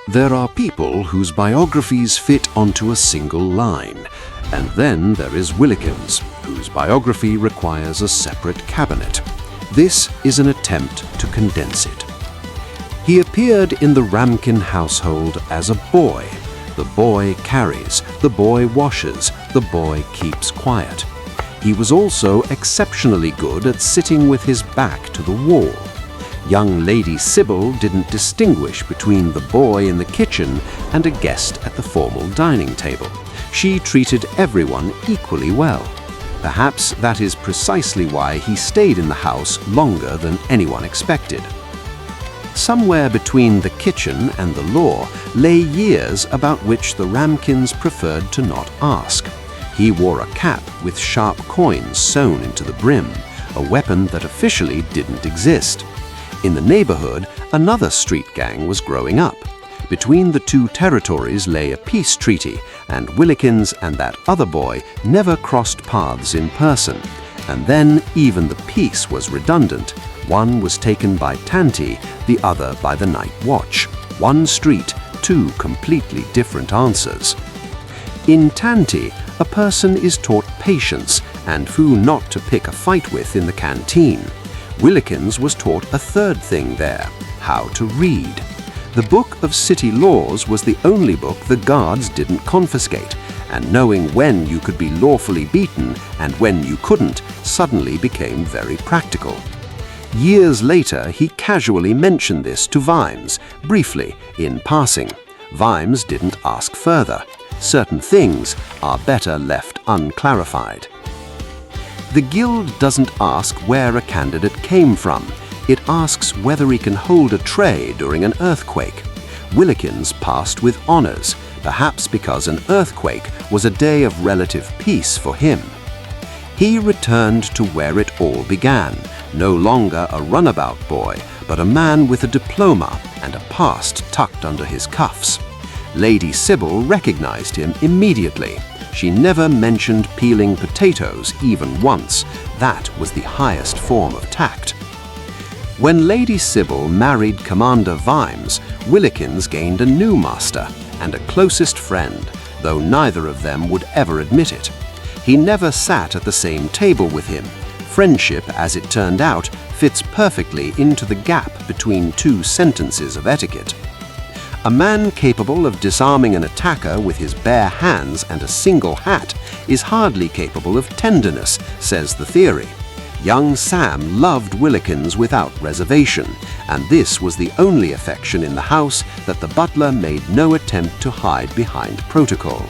There are people whose biographies fit onto a single line, and then there is Willikins, whose biography requires a separate cabinet. This is an attempt to condense it. He appeared in the Ramkin household as a boy. The boy carries, the boy washes, the boy keeps quiet. He was also exceptionally good at sitting with his back to the wall. Young Lady Sybil didn't distinguish between the boy in the kitchen and a guest at the formal dining table. She treated everyone equally well. Perhaps that is precisely why he stayed in the house longer than anyone expected. Somewhere between the kitchen and the law lay years about which the Ramkins preferred to not ask. He wore a cap with sharp coins sewn into the brim, a weapon that officially didn't exist. In the neighborhood, another street gang was growing up. Between the two territories lay a peace treaty, and Willikins and that other boy never crossed paths in person. And then even the peace was redundant. One was taken by Tanty, the other by the night watch. One street, two completely different answers. In Tanty, a person is taught patience and who not to pick a fight with in the canteen. Willikins was taught a third thing there, how to read. The Book of City Laws was the only book the guards didn't confiscate, and knowing when you could be lawfully beaten and when you couldn't suddenly became very practical. Years later, he casually mentioned this to Vimes, briefly, in passing. Vimes didn't ask further. Certain things are better left unclarified. The Guild doesn't ask where a candidate came from. It asks whether he can hold a tray during an earthquake. Willikins passed with honors, perhaps because an earthquake was a day of relative peace for him. He returned to where it all began, no longer a runabout boy, but a man with a diploma and a past tucked under his cuffs. Lady Sybil recognized him immediately. She never mentioned peeling potatoes even once. That was the highest form of tact. When Lady Sybil married Commander Vimes, Willikins gained a new master and a closest friend, though neither of them would ever admit it. He never sat at the same table with him. Friendship, as it turned out, fits perfectly into the gap between two sentences of etiquette. A man capable of disarming an attacker with his bare hands and a single hat is hardly capable of tenderness, says the theory. Young Sam loved Willikins without reservation, and this was the only affection in the house that the butler made no attempt to hide behind protocol.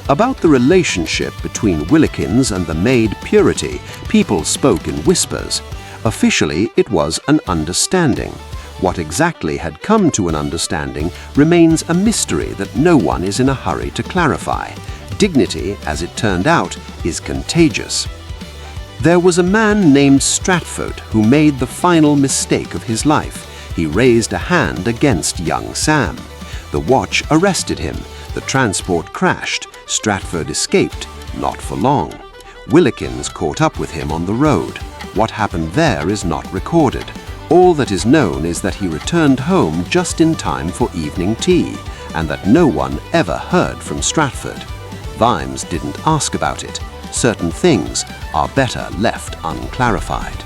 About the relationship between Willikins and the maid Purity, people spoke in whispers. Officially, it was an understanding. What exactly had come to an understanding remains a mystery that no one is in a hurry to clarify. Dignity, as it turned out, is contagious. There was a man named Stratford who made the final mistake of his life. He raised a hand against young Sam. The watch arrested him. The transport crashed. Stratford escaped, not for long. Willikins caught up with him on the road. What happened there is not recorded. All that is known is that he returned home just in time for evening tea, and that no one ever heard from Stratford. Vimes didn't ask about it. Certain things are better left unclarified.